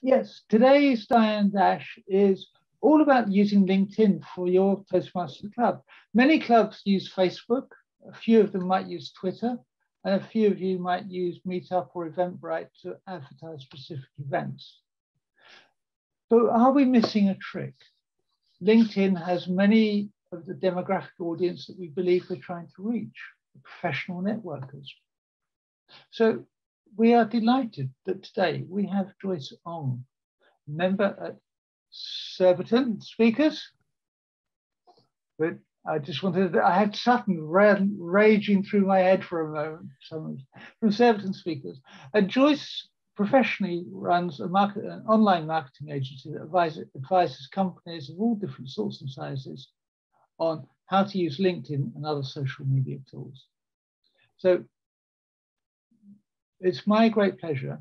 Yes, today's Diane Dash is all about using LinkedIn for your Toastmasters club. Many clubs use Facebook, a few of them might use Twitter, and a few of you might use Meetup or Eventbrite to advertise specific events. But are we missing a trick? LinkedIn has many of the demographic audience that we believe we're trying to reach, the professional networkers. So we are delighted that today we have Joyce Ong, member at Surbiton Speakers. But I just wanted, I had Sutton raging through my head for a moment, from Surbiton Speakers. And Joyce professionally runs an online marketing agency that advises companies of all different sorts and sizes on how to use LinkedIn and other social media tools. So it's my great pleasure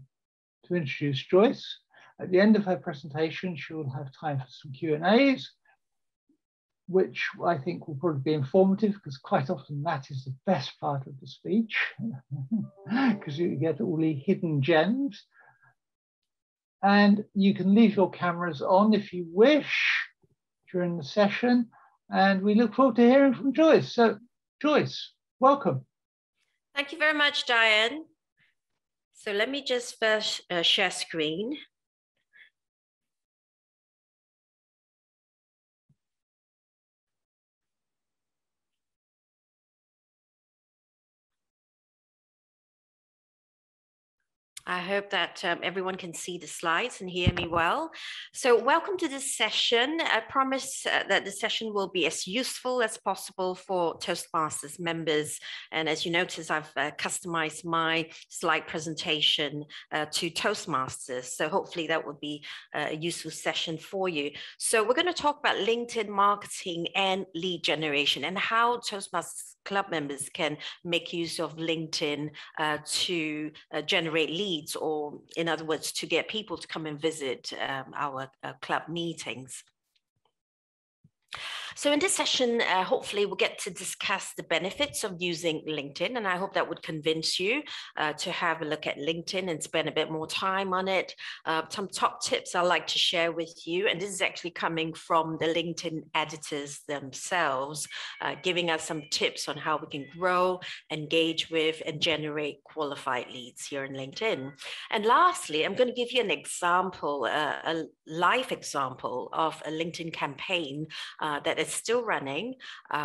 to introduce Joyce. At the end of her presentation, she will have time for some Q&As, which I think will probably be informative because quite often that is the best part of the speech because you get all the hidden gems. And you can leave your cameras on if you wish during the session. And we look forward to hearing from Joyce. So Joyce, welcome. Thank you very much, Diane. So let me just first share screen. I hope that everyone can see the slides and hear me well. So welcome to this session. I promise that the session will be as useful as possible for Toastmasters members. And as you notice, I've customized my slide presentation to Toastmasters. So hopefully that will be a useful session for you. So we're going to talk about LinkedIn marketing and lead generation and how Toastmasters club members can make use of LinkedIn to generate leads, or in other words, to get people to come and visit our club meetings. So in this session, hopefully we'll get to discuss the benefits of using LinkedIn, and I hope that would convince you to have a look at LinkedIn and spend a bit more time on it. Some top tips I'd like to share with you, and this is actually coming from the LinkedIn editors themselves, giving us some tips on how we can grow, engage with, and generate qualified leads here in LinkedIn. And lastly, I'm going to give you an example, a live example of a LinkedIn campaign that is still running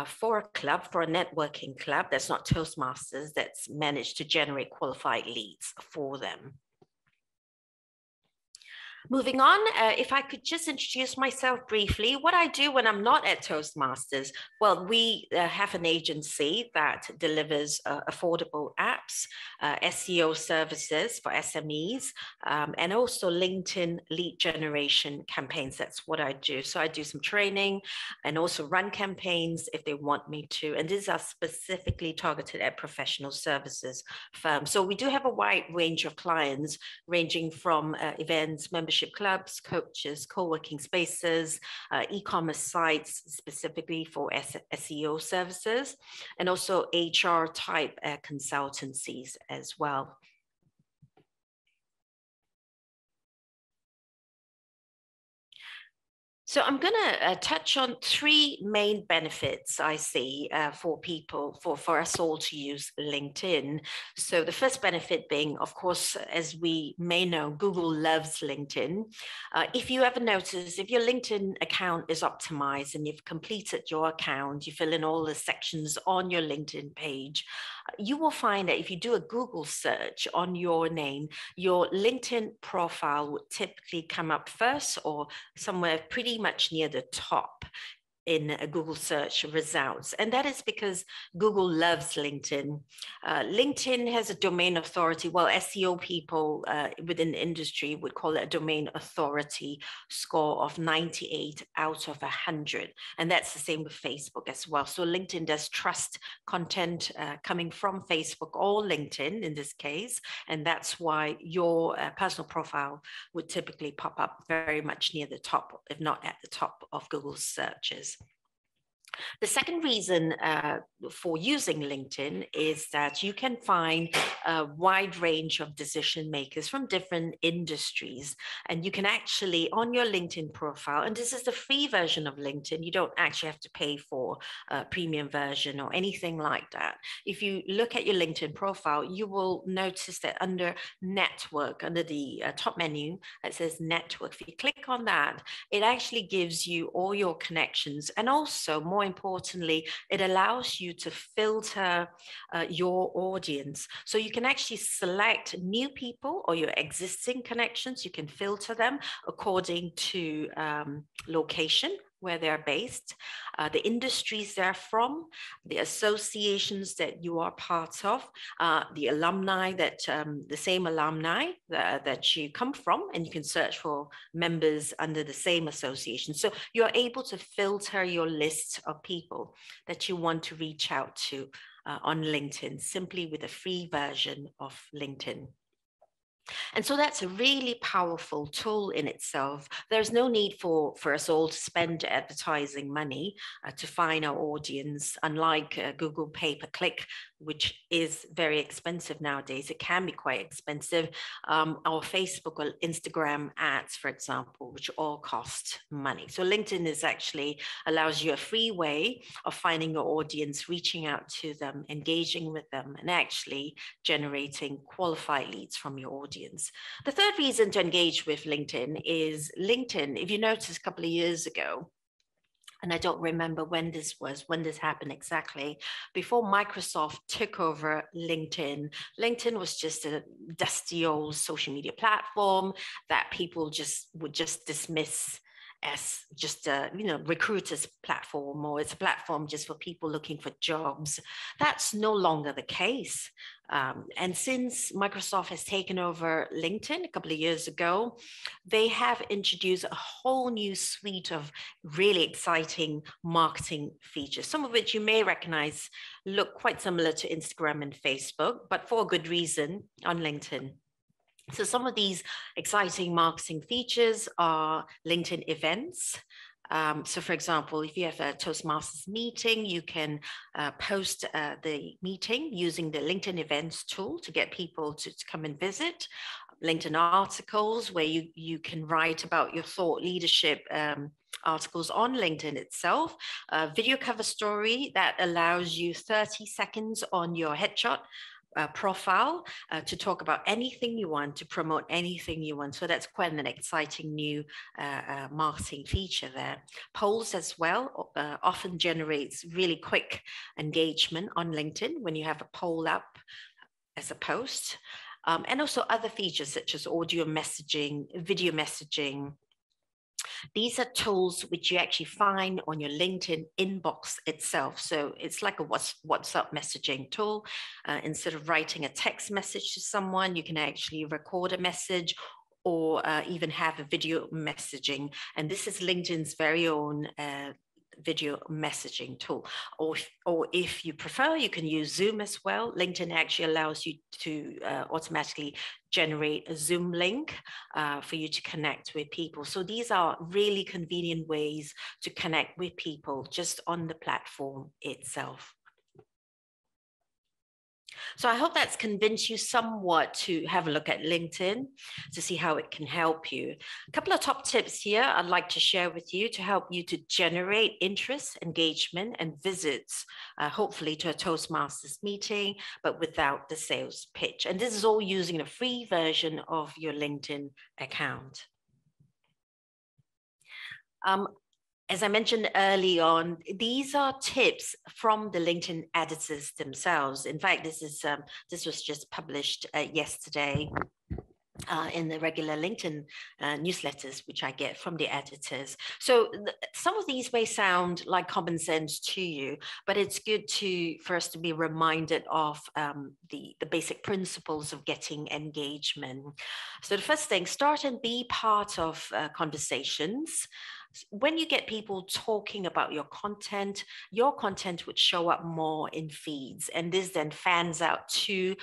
for a club, for a networking club that's not Toastmasters, that's managed to generate qualified leads for them. Moving on, if I could just introduce myself briefly, what I do when I'm not at Toastmasters. Well, we have an agency that delivers affordable apps, SEO services for SMEs, and also LinkedIn lead generation campaigns. That's what I do. So I do some training and also run campaigns if they want me to. And these are specifically targeted at professional services firms. So we do have a wide range of clients, ranging from events, membership clubs, coaches, co-working spaces, e-commerce sites specifically for SEO services, and also HR type consultancies as well. So I'm going to touch on three main benefits I see for people, for us all to use LinkedIn. So the first benefit being, of course, as we may know, Google loves LinkedIn. If you ever notice, if your LinkedIn account is optimized and you've completed your account, you fill in all the sections on your LinkedIn page, you will find that if you do a Google search on your name, your LinkedIn profile would typically come up first or somewhere pretty much near the top in a Google search results. And that is because Google loves LinkedIn. LinkedIn has a domain authority. Well, SEO people within the industry would call it a domain authority score of 98 out of 100. And that's the same with Facebook as well. So LinkedIn does trust content coming from Facebook or LinkedIn in this case. And that's why your personal profile would typically pop up very much near the top, if not at the top of Google's searches. The second reason for using LinkedIn is that you can find a wide range of decision makers from different industries. And you can actually, on your LinkedIn profile, and this is the free version of LinkedIn, you don't actually have to pay for a premium version or anything like that. If you look at your LinkedIn profile, you will notice that under network, under the top menu, it says network. If you click on that, it actually gives you all your connections, and also more importantly, it allows you to filter your audience. So you can actually select new people or your existing connections. You can filter them according to location, where they're based, the industries they're from, the associations that you are part of, the alumni that, the same alumni that you come from, and you can search for members under the same association. So you're able to filter your list of people that you want to reach out to on LinkedIn, simply with a free version of LinkedIn. And so that's a really powerful tool in itself. There's no need for us all to spend advertising money to find our audience, unlike Google pay-per-click, which is very expensive nowadays. It can be quite expensive. Or Facebook or Instagram ads, for example, which all cost money. So LinkedIn is actually allows you a free way of finding your audience, reaching out to them, engaging with them, and actually generating qualified leads from your audience. The third reason to engage with LinkedIn is LinkedIn, if you notice a couple of years ago, and I don't remember when this happened exactly, before Microsoft took over LinkedIn, LinkedIn was just a dusty old social media platform that people would just dismiss as just a recruiter's platform, or it's a platform just for people looking for jobs. That's no longer the case. And since Microsoft has taken over LinkedIn a couple of years ago, they have introduced a whole new suite of really exciting marketing features, some of which you may recognize look quite similar to Instagram and Facebook, but for a good reason on LinkedIn. So some of these exciting marketing features are LinkedIn events. So for example, if you have a Toastmasters meeting, you can post the meeting using the LinkedIn events tool to get people to come and visit. LinkedIn articles, where you can write about your thought leadership articles on LinkedIn itself. Video cover story that allows you 30 seconds on your headshot profile to talk about anything you want, to promote anything you want. So that's quite an exciting new marketing feature there. Polls as well often generates really quick engagement on LinkedIn when you have a poll up as a post. And also other features such as audio messaging, video messaging. These are tools which you actually find on your LinkedIn inbox itself. So it's like a WhatsApp messaging tool. Instead of writing a text message to someone, you can actually record a message or even have a video messaging. And this is LinkedIn's very own video messaging tool. Or if you prefer, you can use Zoom as well. LinkedIn actually allows you to automatically generate a Zoom link for you to connect with people. So these are really convenient ways to connect with people just on the platform itself. So I hope that's convinced you somewhat to have a look at LinkedIn to see how it can help you. A couple of top tips here I'd like to share with you to help you to generate interest, engagement, and visits, hopefully to a Toastmasters meeting, but without the sales pitch. And this is all using a free version of your LinkedIn account. As I mentioned early on, these are tips from the LinkedIn editors themselves. In fact, this was just published yesterday in the regular LinkedIn newsletters, which I get from the editors. So some of these may sound like common sense to you, but it's good for us to be reminded of the basic principles of getting engagement. So the first thing, start and be part of conversations. When you get people talking about your content would show up more in feeds, and this then fans out to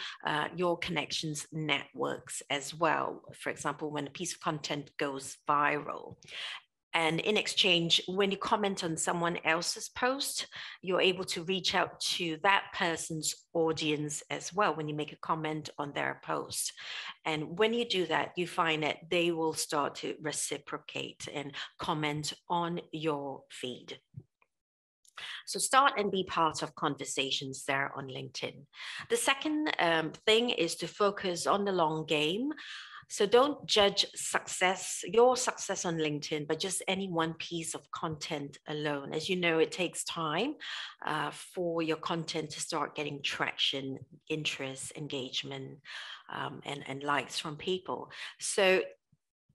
your connections networks as well. For example, when a piece of content goes viral. And in exchange, when you comment on someone else's post, you're able to reach out to that person's audience as well when you make a comment on their post. And when you do that, you find that they will start to reciprocate and comment on your feed. So start and be part of conversations there on LinkedIn. The second thing is to focus on the long game. So don't judge your success on LinkedIn, by just any one piece of content alone. As you know, it takes time for your content to start getting traction, interest, engagement, and likes from people. So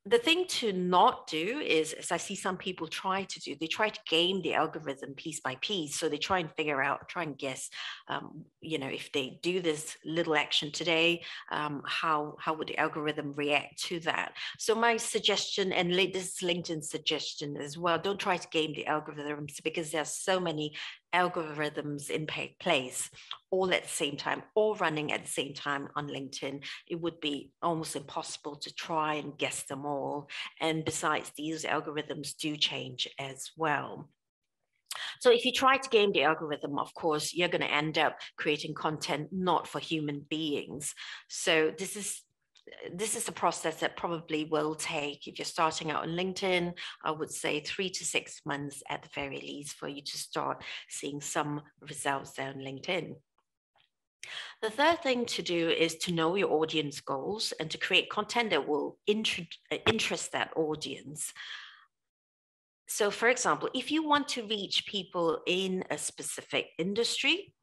the thing to not do is, as I see some people try to do, they try to game the algorithm piece by piece. So they try and figure out, try and guess, if they do this little action today, how would the algorithm react to that? So my suggestion, and this is LinkedIn's suggestion as well, don't try to game the algorithms, because there's so many algorithms in place all at the same time, all running at the same time on LinkedIn. It would be almost impossible to try and guess them all. And besides, these algorithms do change as well. So if you try to game the algorithm, of course, you're going to end up creating content not for human beings. So this is a process that probably will take, if you're starting out on LinkedIn, I would say 3 to 6 months at the very least for you to start seeing some results there on LinkedIn. The third thing to do is to know your audience goals and to create content that will interest that audience. So for example, if you want to reach people in a specific industry,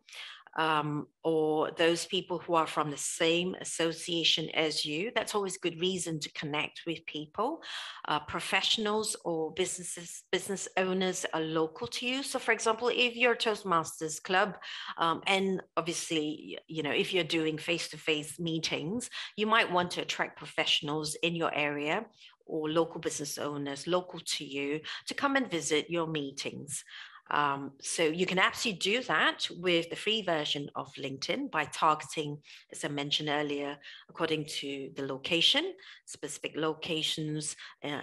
or those people who are from the same association as you, that's always a good reason to connect with people. Professionals or business owners are local to you. So for example, if you're a Toastmasters club, and obviously, if you're doing face-to-face meetings, you might want to attract professionals in your area or local business owners local to you to come and visit your meetings. So you can absolutely do that with the free version of LinkedIn by targeting, as I mentioned earlier, according to the location, specific locations,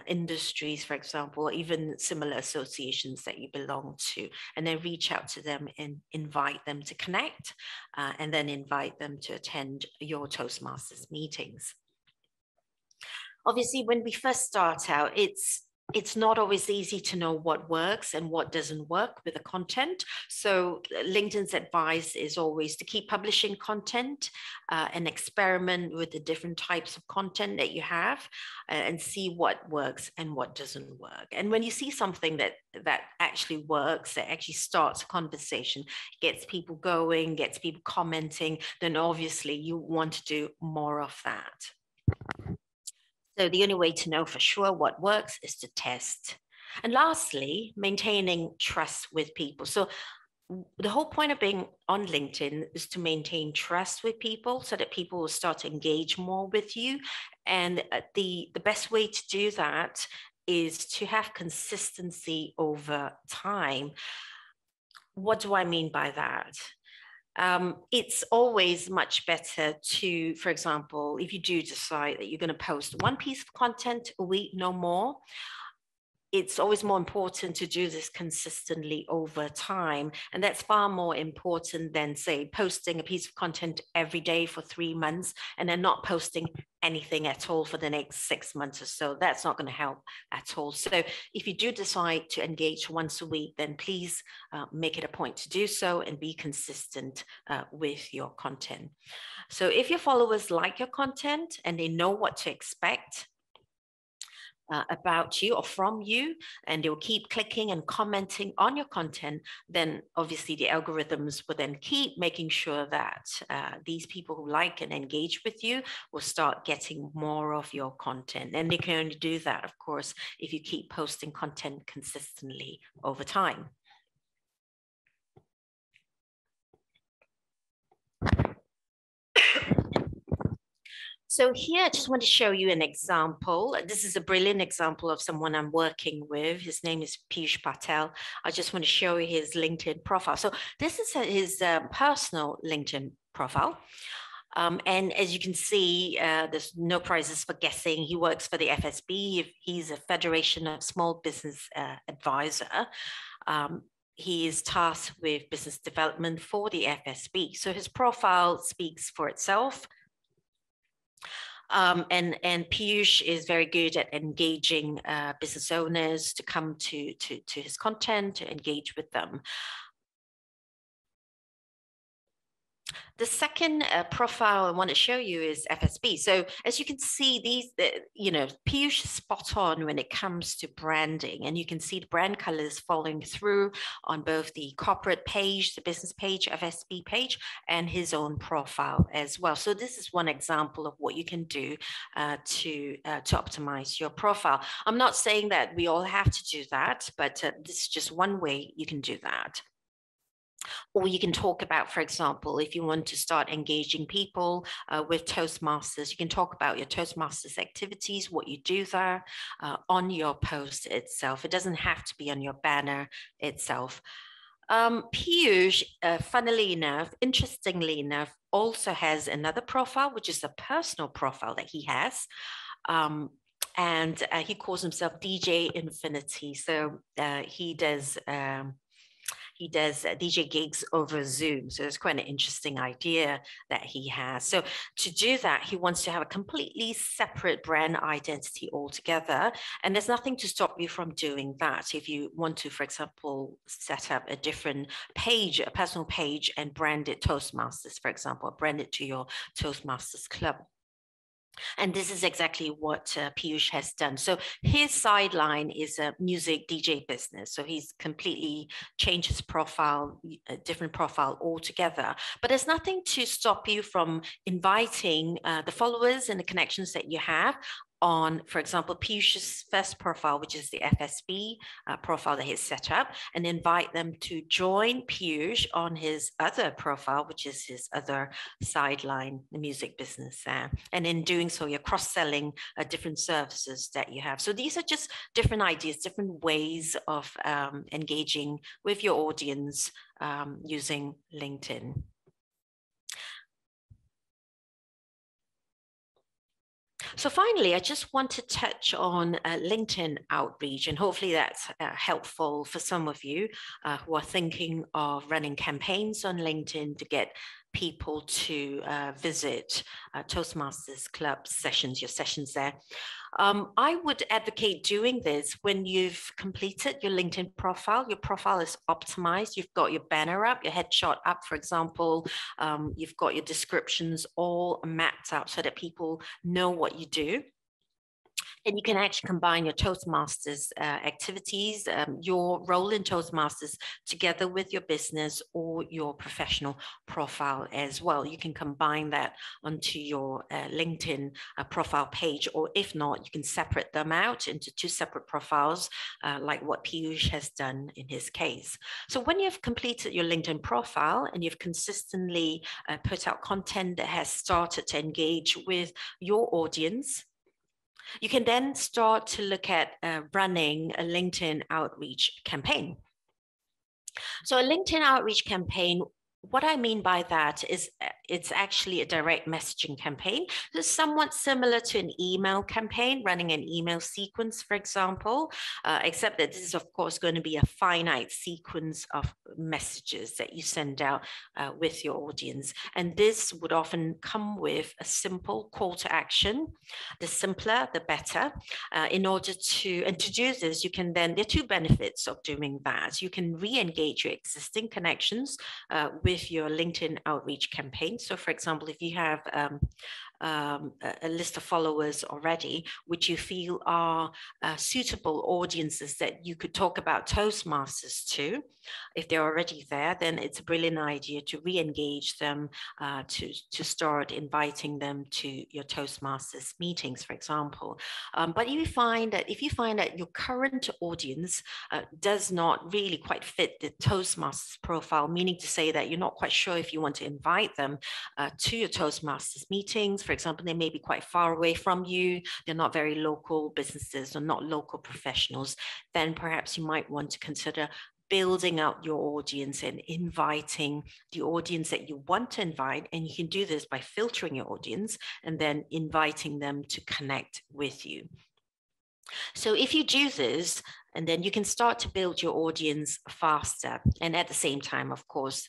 industries, for example, even similar associations that you belong to, and then reach out to them and invite them to connect, and then invite them to attend your Toastmasters meetings. Obviously, when we first start out, it's not always easy to know what works and what doesn't work with the content. So LinkedIn's advice is always to keep publishing content and experiment with the different types of content that you have, and see what works and what doesn't work. And when you see something that actually works, that actually starts a conversation, gets people going, gets people commenting, then obviously you want to do more of that. So the only way to know for sure what works is to test. And lastly, maintaining trust with people. So the whole point of being on LinkedIn is to maintain trust with people so that people will start to engage more with you. And the best way to do that is to have consistency over time. What do I mean by that? It's always much better to, for example, if you do decide that you're going to post one piece of content a week, no more, it's always more important to do this consistently over time. And that's far more important than, say, posting a piece of content every day for 3 months and then not posting anything at all for the next 6 months or so. That's not going to help at all. So if you do decide to engage once a week, then please make it a point to do so and be consistent with your content. So if your followers like your content and they know what to expect about you or from you, and they will keep clicking and commenting on your content, then obviously the algorithms will then keep making sure that these people who like and engage with you will start getting more of your content. And they can only do that, of course, if you keep posting content consistently over time. So here, I just want to show you an example. This is a brilliant example of someone I'm working with. His name is Piyush Patel. I just want to show you his LinkedIn profile. So this is his personal LinkedIn profile. And as you can see, there's no prizes for guessing. He works for the FSB. He's a Federation of Small Business Advisor. He is tasked with business development for the FSB. So his profile speaks for itself. And Piyush is very good at engaging business owners to come to his content, to engage with them. The second profile I want to show you is FSB. So as you can see, these, Piyush is spot on when it comes to branding, and you can see the brand colors following through on both the corporate page, the business page, FSB page, and his own profile as well. So this is one example of what you can do to optimize your profile. I'm not saying that we all have to do that, but this is just one way you can do that. Or you can talk about, for example, if you want to start engaging people with Toastmasters, you can talk about your Toastmasters activities, what you do there on your post itself. It doesn't have to be on your banner itself. Piyush, funnily enough, interestingly enough, also has another profile, which is a personal profile that he has. And he calls himself DJ Infinity. So he does DJ gigs over Zoom. So it's quite an interesting idea that he has. So to do that, he wants to have a completely separate brand identity altogether. And there's nothing to stop you from doing that. If you want to, for example, set up a different page, a personal page, and brand it Toastmasters, for example, brand it to your Toastmasters club. And this is exactly what Piyush has done. So his sideline is a music DJ business. So he's completely changed his profile, a different profile altogether. But there's nothing to stop you from inviting the followers and the connections that you have on, for example, Piyush's first profile, which is the FSB profile that he's set up, and invite them to join Piyush on his other profile, which is his other sideline, the music business. And in doing so, you're cross-selling different services that you have. So these are just different ideas, different ways of engaging with your audience using LinkedIn. So finally, I just want to touch on LinkedIn outreach, and hopefully that's helpful for some of you who are thinking of running campaigns on LinkedIn to get people to visit Toastmasters Club sessions, your sessions there. I would advocate doing this when you've completed your LinkedIn profile. Your profile is optimized. You've got your banner up, your headshot up, for example. You've got your descriptions all mapped out so that people know what you do. And you can actually combine your Toastmasters activities, your role in Toastmasters together with your business or your professional profile as well. You can combine that onto your LinkedIn profile page, or if not, you can separate them out into two separate profiles, like what Piyush has done in his case. So when you've completed your LinkedIn profile and you've consistently put out content that has started to engage with your audience, you can then start to look at running a LinkedIn outreach campaign. So a LinkedIn outreach campaign, what I mean by that is it's actually a direct messaging campaign. It's somewhat similar to an email campaign, running an email sequence, for example, except that this is, of course, going to be a finite sequence of messages that you send out with your audience. And this would often come with a simple call to action. The simpler, the better. In order to do this, you can then, there are two benefits of doing that. You can re-engage your existing connections with your LinkedIn outreach campaign. So for example, if you have a list of followers already, which you feel are suitable audiences that you could talk about Toastmasters to, if they're already there, then it's a brilliant idea to re-engage them, to start inviting them to your Toastmasters meetings, for example. But if you find that your current audience does not really quite fit the Toastmasters profile, meaning to say that you're not quite sure if you want to invite them to your Toastmasters meetings. For example, they may be quite far away from you. They're not very local businesses or not local professionals. Then perhaps you might want to consider building out your audience and inviting the audience that you want to invite. And you can do this by filtering your audience and then inviting them to connect with you. So if you do this, and then you can start to build your audience faster. And at the same time, of course,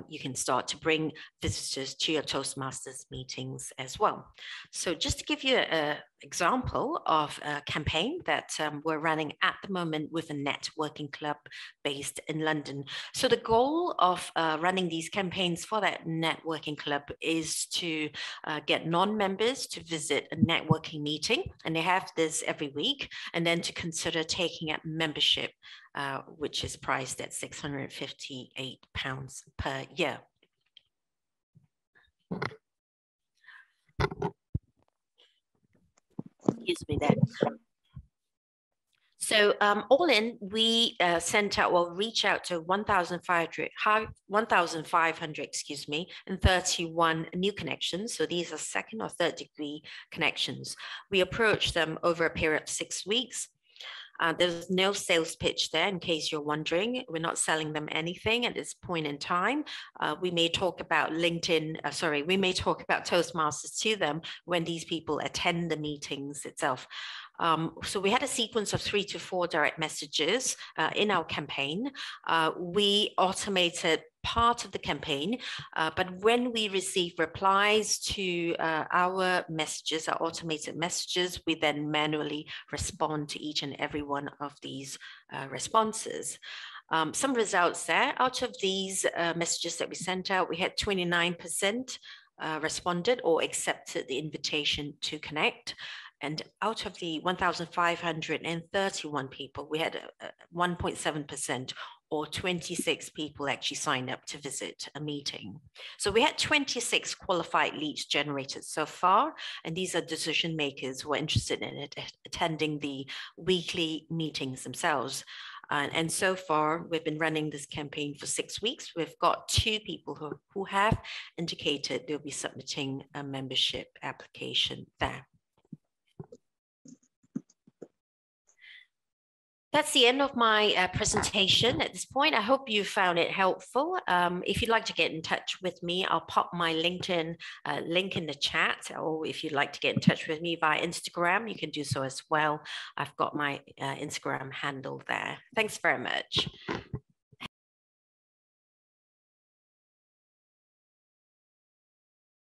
you can start to bring visitors to your Toastmasters meetings as well. So just to give you an example of a campaign that we're running at the moment with a networking club based in London. So the goal of running these campaigns for that networking club is to get non-members to visit a networking meeting, and they have this every week, and then to consider taking up membership, which is priced at £658 per year. Excuse me there. So all in, we sent out, well, reach out to 1,500, excuse me, and 31 new connections. So these are second or third degree connections. We approached them over a period of 6 weeks. There's no sales pitch there, in case you're wondering. We're not selling them anything at this point in time. We may talk about LinkedIn, we may talk about Toastmasters to them when these people attend the meetings itself. So we had a sequence of 3 to 4 direct messages in our campaign. We automated part of the campaign, but when we receive replies to our messages, our automated messages, we then manually respond to each and every one of these responses. Some results there. Out of these messages that we sent out, we had 29% responded or accepted the invitation to connect. And out of the 1,531 people, we had 1.7% or 26 people actually signed up to visit a meeting. So we had 26 qualified leads generated so far, and these are decision makers who are interested in attending the weekly meetings themselves. And so far, we've been running this campaign for 6 weeks. We've got 2 people who have indicated they'll be submitting a membership application there. That's the end of my presentation at this point. I hope you found it helpful. If you'd like to get in touch with me, I'll pop my LinkedIn link in the chat, or if you'd like to get in touch with me via Instagram, you can do so as well. I've got my Instagram handle there. Thanks very much.